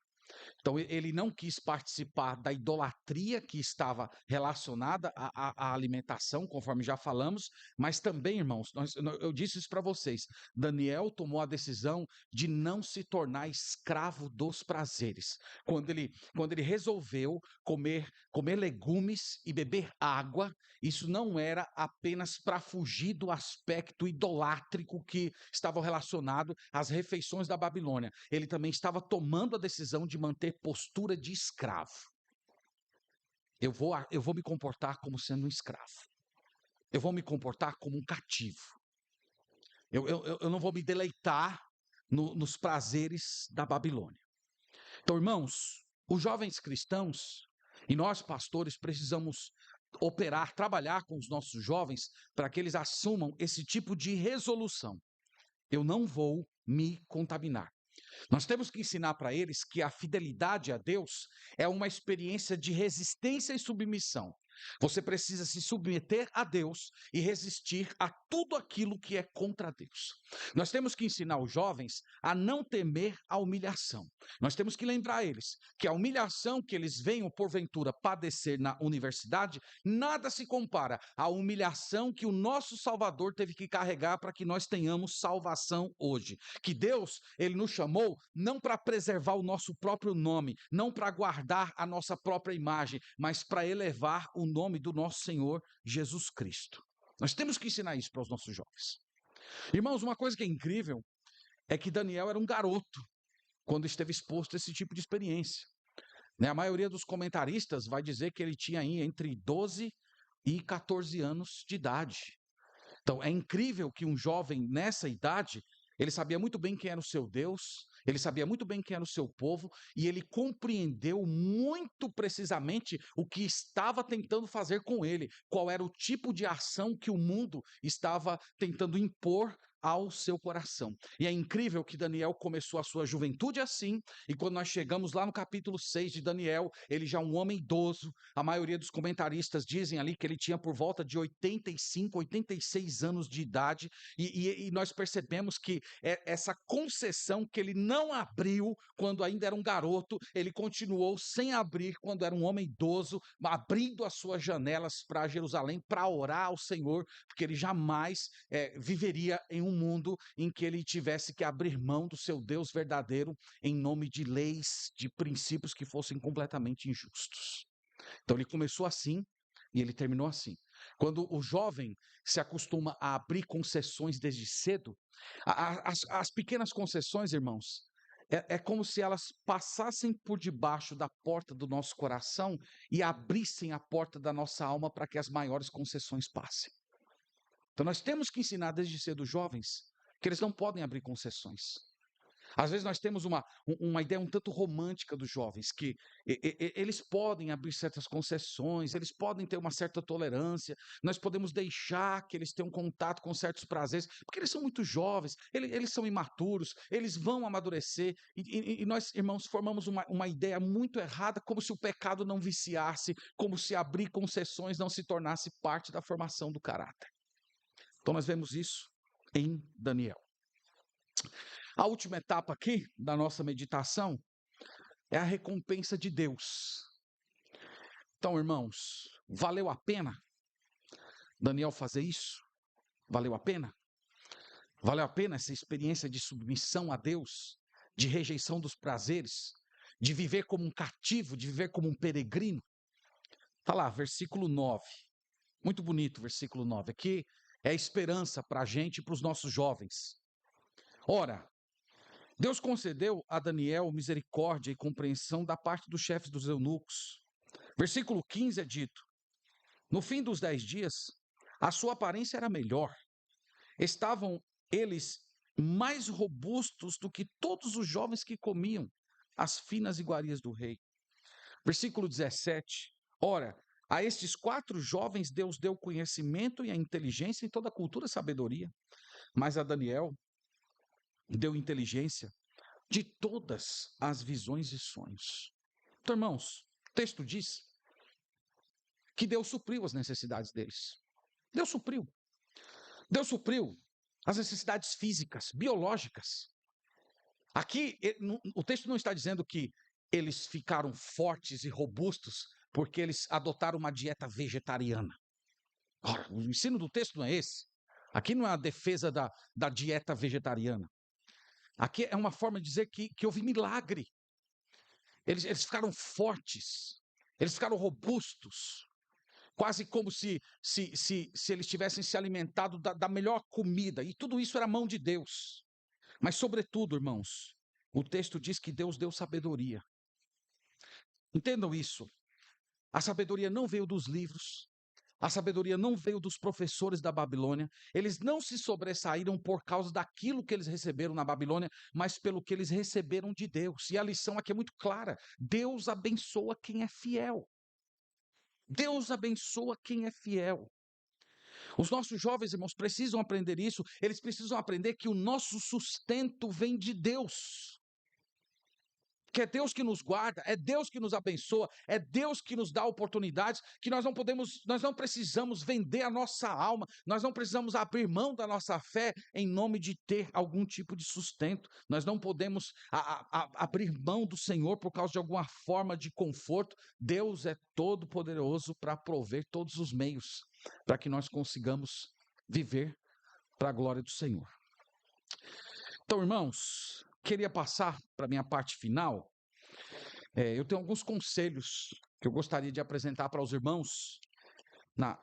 Então, ele não quis participar da idolatria que estava relacionada à alimentação, conforme já falamos, mas também, irmãos, eu disse isso para vocês, Daniel tomou a decisão de não se tornar escravo dos prazeres. Quando ele resolveu comer legumes e beber água, isso não era apenas para fugir do aspecto idolátrico que estava relacionado às refeições da Babilônia. Ele também estava tomando a decisão de manter postura de escravo. Eu vou me comportar como sendo um escravo. Eu vou me comportar como um cativo. Eu não vou me deleitar nos prazeres da Babilônia. Então, irmãos, os jovens cristãos e nós, pastores, precisamos operar, trabalhar com os nossos jovens para que eles assumam esse tipo de resolução. Eu não vou me contaminar. Nós temos que ensinar para eles que a fidelidade a Deus é uma experiência de resistência e submissão. Você precisa se submeter a Deus e resistir a tudo aquilo que é contra Deus. Nós temos que ensinar os jovens a não temer a humilhação. Nós temos que lembrar eles que a humilhação que eles venham porventura padecer na universidade, nada se compara à humilhação que o nosso Salvador teve que carregar para que nós tenhamos salvação hoje. Que Deus, ele nos chamou não para preservar o nosso próprio nome, não para guardar a nossa própria imagem, mas para elevar o nome do nosso Senhor Jesus Cristo. Nós temos que ensinar isso para os nossos jovens. Irmãos, uma coisa que é incrível é que Daniel era um garoto quando esteve exposto a esse tipo de experiência. A maioria dos comentaristas vai dizer que ele tinha aí entre 12 e 14 anos de idade. Então, é incrível que um jovem nessa idade, ele sabia muito bem quem era o seu Deus, ele sabia muito bem quem era o seu povo, e ele compreendeu muito precisamente o que estava tentando fazer com ele, qual era o tipo de ação que o mundo estava tentando impor ao seu coração. E é incrível que Daniel começou a sua juventude assim, e quando nós chegamos lá no capítulo 6 de Daniel, ele já é um homem idoso. A maioria dos comentaristas dizem ali que ele tinha por volta de 85, 86 anos de idade, e nós percebemos que essa concessão que ele não abriu quando ainda era um garoto, ele continuou sem abrir quando era um homem idoso, abrindo as suas janelas para Jerusalém para orar ao Senhor, porque ele jamais viveria em um mundo em que ele tivesse que abrir mão do seu Deus verdadeiro em nome de leis, de princípios que fossem completamente injustos. Então ele começou assim e ele terminou assim. Quando o jovem se acostuma a abrir concessões desde cedo, as pequenas concessões, irmãos, é como se elas passassem por debaixo da porta do nosso coração e abrissem a porta da nossa alma para que as maiores concessões passem. Então nós temos que ensinar desde cedo os jovens que eles não podem abrir concessões. Às vezes nós temos uma ideia um tanto romântica dos jovens, que eles podem abrir certas concessões, eles podem ter uma certa tolerância, nós podemos deixar que eles tenham contato com certos prazeres, porque eles são muito jovens, eles são imaturos, eles vão amadurecer, e nós, irmãos, formamos uma ideia muito errada, como se o pecado não viciasse, como se abrir concessões não se tornasse parte da formação do caráter. Então nós vemos isso em Daniel. A última etapa aqui da nossa meditação é a recompensa de Deus. Então, irmãos, valeu a pena Daniel fazer isso? Valeu a pena? Valeu a pena essa experiência de submissão a Deus, de rejeição dos prazeres, de viver como um cativo, de viver como um peregrino? Está lá, versículo 9. Muito bonito o versículo 9. Aqui é a esperança para a gente e para os nossos jovens. Ora, Deus concedeu a Daniel misericórdia e compreensão da parte dos chefes dos eunucos. Versículo 15 é dito: no fim dos 10 dias, a sua aparência era melhor. Estavam eles mais robustos do que todos os jovens que comiam as finas iguarias do rei. Versículo 17: ora, a estes 4 jovens Deus deu conhecimento e a inteligência e toda a cultura e sabedoria. Mas a Daniel deu inteligência de todas as visões e sonhos. Então, irmãos, o texto diz que Deus supriu as necessidades deles. Deus supriu. Deus supriu as necessidades físicas, biológicas. Aqui, o texto não está dizendo que eles ficaram fortes e robustos porque eles adotaram uma dieta vegetariana. Ora, o ensino do texto não é esse. Aqui não é a defesa da dieta vegetariana. Aqui é uma forma de dizer que houve milagre. Eles ficaram fortes, eles ficaram robustos, quase como se eles tivessem se alimentado da melhor comida, e tudo isso era mão de Deus. Mas, sobretudo, irmãos, o texto diz que Deus deu sabedoria. Entendam isso. A sabedoria não veio dos livros, a sabedoria não veio dos professores da Babilônia, eles não se sobressaíram por causa daquilo que eles receberam na Babilônia, mas pelo que eles receberam de Deus. E a lição aqui é muito clara: Deus abençoa quem é fiel. Deus abençoa quem é fiel. Os nossos jovens, irmãos, precisam aprender isso, eles precisam aprender que o nosso sustento vem de Deus. que é Deus que nos guarda, é Deus que nos abençoa, é Deus que nos dá oportunidades, que nós não precisamos vender a nossa alma, nós não precisamos abrir mão da nossa fé em nome de ter algum tipo de sustento. Nós não podemos abrir mão do Senhor por causa de alguma forma de conforto. Deus é todo poderoso para prover todos os meios para que nós consigamos viver para a glória do Senhor. Então, irmãos, queria passar para a minha parte final. Eu tenho alguns conselhos que eu gostaria de apresentar para os irmãos,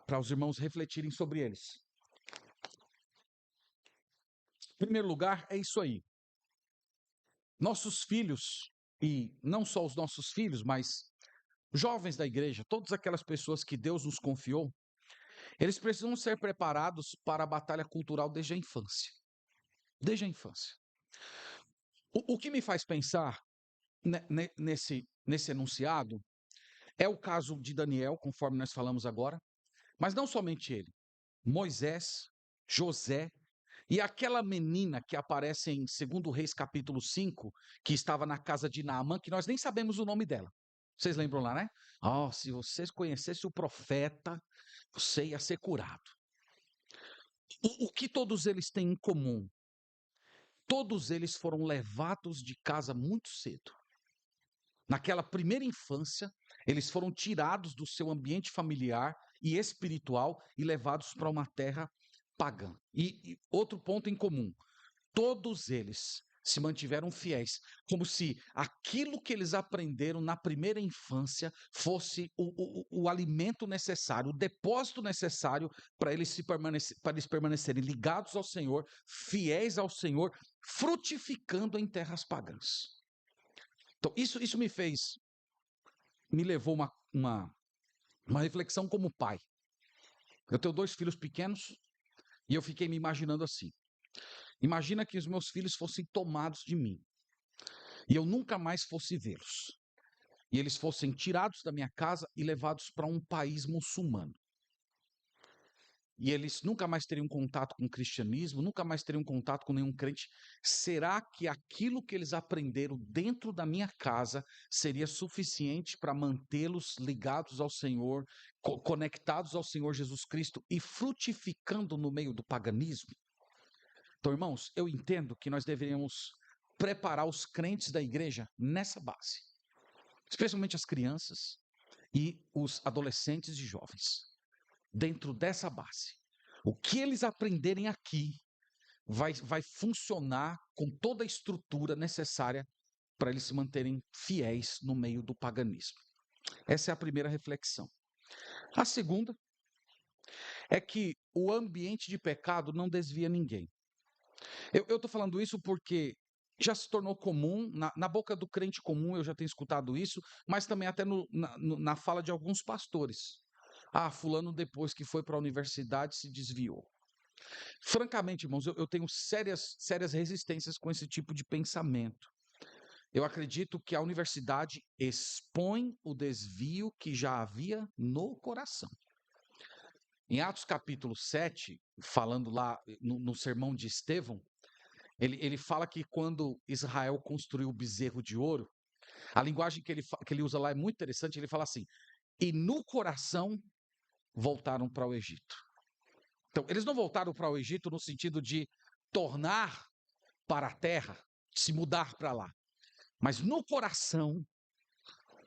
para os irmãos refletirem sobre eles. Em primeiro lugar, é isso aí. Nossos filhos, e não só os nossos filhos, mas jovens da igreja, todas aquelas pessoas que Deus nos confiou, eles precisam ser preparados para a batalha cultural desde a infância. Desde a infância. O que me faz pensar nesse enunciado é o caso de Daniel, conforme nós falamos agora, mas não somente ele. Moisés, José e aquela menina que aparece em 2 Reis capítulo 5, que estava na casa de Naamã, que nós nem sabemos o nome dela. Vocês lembram lá, né? Se vocês conhecessem o profeta, você ia ser curado. O que todos eles têm em comum? Todos eles foram levados de casa muito cedo. Naquela primeira infância, eles foram tirados do seu ambiente familiar e espiritual e levados para uma terra pagã. E outro ponto em comum, todos eles se mantiveram fiéis, como se aquilo que eles aprenderam na primeira infância fosse o alimento necessário, o depósito necessário para eles permanecerem ligados ao Senhor, fiéis ao Senhor, frutificando em terras pagãs. Então, isso me levou uma reflexão como pai. Eu tenho 2 filhos pequenos e eu fiquei me imaginando assim. Imagina que os meus filhos fossem tomados de mim e eu nunca mais fosse vê-los. E eles fossem tirados da minha casa e levados para um país muçulmano. E eles nunca mais teriam contato com o cristianismo, nunca mais teriam contato com nenhum crente. Será que aquilo que eles aprenderam dentro da minha casa seria suficiente para mantê-los ligados ao Senhor, conectados ao Senhor Jesus Cristo e frutificando no meio do paganismo? Então, irmãos, eu entendo que nós deveríamos preparar os crentes da igreja nessa base, especialmente as crianças e os adolescentes e jovens. Dentro dessa base, o que eles aprenderem aqui vai funcionar com toda a estrutura necessária para eles se manterem fiéis no meio do paganismo. Essa é a primeira reflexão. A segunda é que o ambiente de pecado não desvia ninguém. Eu estou falando isso porque já se tornou comum, na boca do crente comum eu já tenho escutado isso, mas também até na fala de alguns pastores. Fulano depois que foi para a universidade se desviou. Francamente, irmãos, eu tenho sérias resistências com esse tipo de pensamento. Eu acredito que a universidade expõe o desvio que já havia no coração. Em Atos capítulo 7, falando lá no sermão de Estevão, ele fala que quando Israel construiu o bezerro de ouro, a linguagem que ele usa lá é muito interessante, ele fala assim, e no coração voltaram para o Egito. Então, eles não voltaram para o Egito no sentido de tornar para a terra, se mudar para lá. Mas no coração,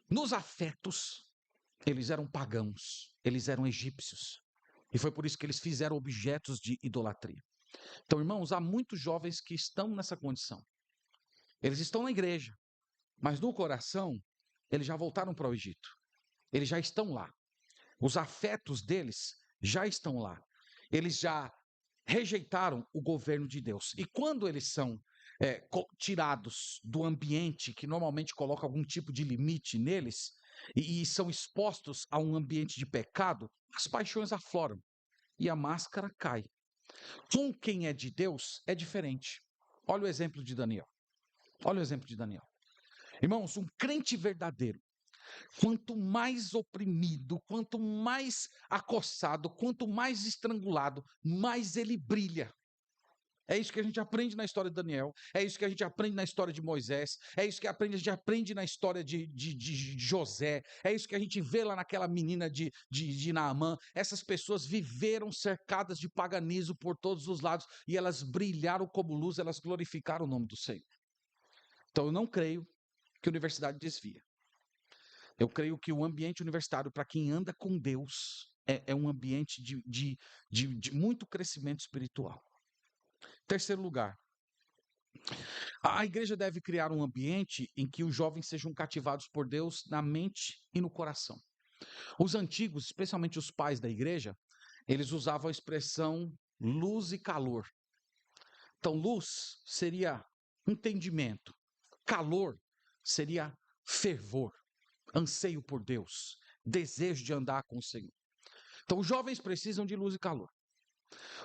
nos afetos, eles eram pagãos, eles eram egípcios. E foi por isso que eles fizeram objetos de idolatria. Então, irmãos, há muitos jovens que estão nessa condição. Eles estão na igreja, mas no coração, eles já voltaram para o Egito. Eles já estão lá. Os afetos deles já estão lá. Eles já rejeitaram o governo de Deus. E quando eles são tirados do ambiente que normalmente coloca algum tipo de limite neles, e são expostos a um ambiente de pecado, as paixões afloram e a máscara cai. Com quem é de Deus é diferente. Olha o exemplo de Daniel. Olha o exemplo de Daniel. Irmãos, um crente verdadeiro, quanto mais oprimido, quanto mais acossado, quanto mais estrangulado, mais ele brilha. É isso que a gente aprende na história de Daniel, é isso que a gente aprende na história de Moisés, é isso que a gente aprende na história de José, é isso que a gente vê lá naquela menina de Naamã. Essas pessoas viveram cercadas de paganismo por todos os lados e elas brilharam como luz, elas glorificaram o nome do Senhor. Então eu não creio que a universidade desvia. Eu creio que o ambiente universitário, para quem anda com Deus, é um ambiente de muito crescimento espiritual. Terceiro lugar, a igreja deve criar um ambiente em que os jovens sejam cativados por Deus na mente e no coração. Os antigos, especialmente os pais da igreja, eles usavam a expressão luz e calor. Então, luz seria entendimento, calor seria fervor, anseio por Deus, desejo de andar com o Senhor. Então, os jovens precisam de luz e calor.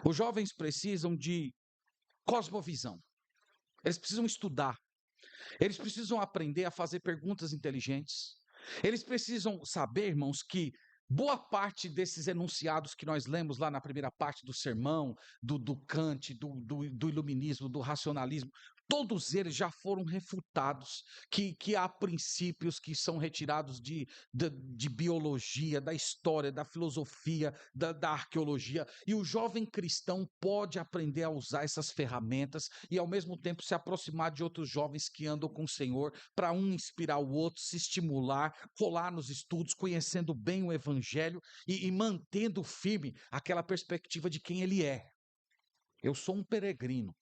Os jovens precisam de cosmovisão. Eles precisam estudar. Eles precisam aprender a fazer perguntas inteligentes. Eles precisam saber, irmãos, que boa parte desses enunciados que nós lemos lá na primeira parte do sermão, do Kant, do iluminismo, do racionalismo, todos eles já foram refutados, que há princípios que são retirados de biologia, da história, da filosofia, da arqueologia, e o jovem cristão pode aprender a usar essas ferramentas e ao mesmo tempo se aproximar de outros jovens que andam com o Senhor, para um inspirar o outro, se estimular, colar nos estudos, conhecendo bem o evangelho e mantendo firme aquela perspectiva de quem ele é. Eu sou um peregrino.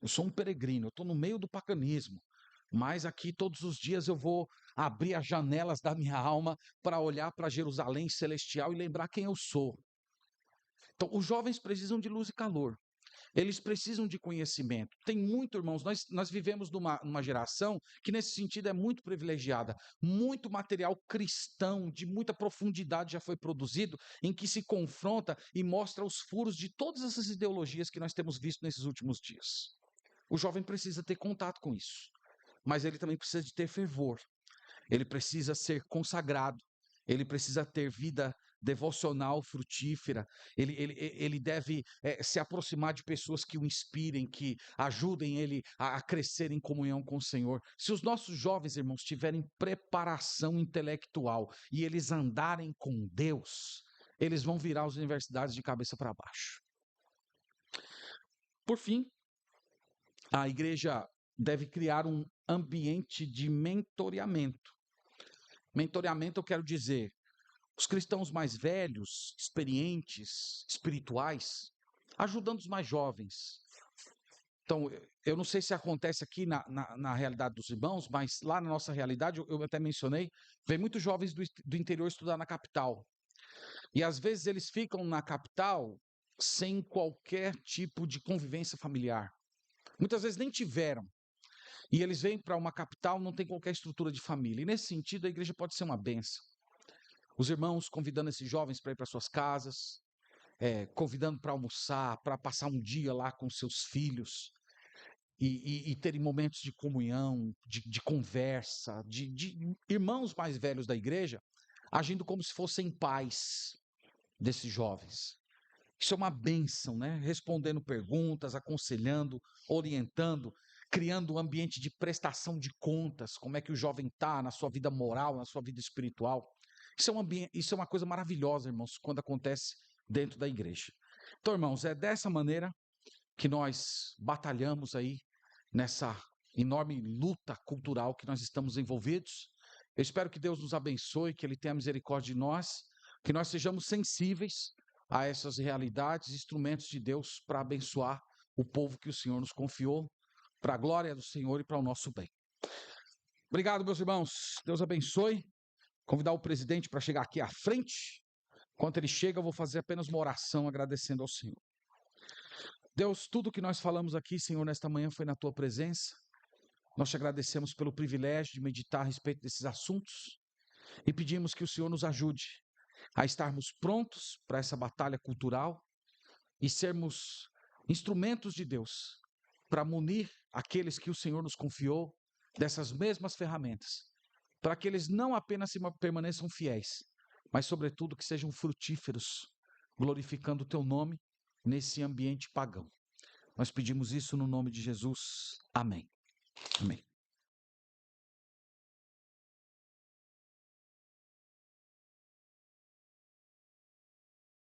Eu sou um peregrino, eu estou no meio do paganismo, mas aqui todos os dias eu vou abrir as janelas da minha alma para olhar para Jerusalém celestial e lembrar quem eu sou. Então, os jovens precisam de luz e calor. Eles precisam de conhecimento. Tem muito, irmãos, nós vivemos numa geração que nesse sentido é muito privilegiada. Muito material cristão, de muita profundidade já foi produzido, em que se confronta e mostra os furos de todas essas ideologias que nós temos visto nesses últimos dias. O jovem precisa ter contato com isso, mas ele também precisa de ter fervor, ele precisa ser consagrado, ele precisa ter vida devocional frutífera, ele deve se aproximar de pessoas que o inspirem, que ajudem ele a crescer em comunhão com o Senhor. Se os nossos jovens, irmãos, tiverem preparação intelectual e eles andarem com Deus, eles vão virar as universidades de cabeça para baixo. Por fim, a igreja deve criar um ambiente de mentoreamento. Mentoreamento, eu quero dizer, os cristãos mais velhos, experientes, espirituais, ajudando os mais jovens. Então, eu não sei se acontece aqui na realidade dos irmãos, mas lá na nossa realidade, eu até mencionei, vem muitos jovens do interior estudar na capital. E às vezes eles ficam na capital sem qualquer tipo de convivência familiar. Muitas vezes nem tiveram. E eles vêm para uma capital, não tem qualquer estrutura de família. E nesse sentido, a igreja pode ser uma bênção. Os irmãos convidando esses jovens para ir para suas casas, convidando para almoçar, para passar um dia lá com seus filhos, e terem momentos de comunhão, de conversa, de irmãos mais velhos da igreja, agindo como se fossem pais desses jovens. Isso é uma bênção, né? Respondendo perguntas, aconselhando, orientando, criando um ambiente de prestação de contas, como é que o jovem está na sua vida moral, na sua vida espiritual. Isso é uma coisa maravilhosa, irmãos, quando acontece dentro da igreja. Então, irmãos, é dessa maneira que nós batalhamos aí nessa enorme luta cultural que nós estamos envolvidos. Eu espero que Deus nos abençoe, que Ele tenha misericórdia de nós, que nós sejamos sensíveis a essas realidades, instrumentos de Deus para abençoar o povo que o Senhor nos confiou, para a glória do Senhor e para o nosso bem. Obrigado, meus irmãos. Deus abençoe. Convidar o presidente para chegar aqui à frente. Enquanto ele chega, eu vou fazer apenas uma oração agradecendo ao Senhor. Deus, tudo que nós falamos aqui, Senhor, nesta manhã foi na Tua presença. Nós te agradecemos pelo privilégio de meditar a respeito desses assuntos e pedimos que o Senhor nos ajude a estarmos prontos para essa batalha cultural e sermos instrumentos de Deus para munir aqueles que o Senhor nos confiou dessas mesmas ferramentas, para que eles não apenas permaneçam fiéis, mas, sobretudo, que sejam frutíferos, glorificando o Teu nome nesse ambiente pagão. Nós pedimos isso no nome de Jesus. Amém. Amém.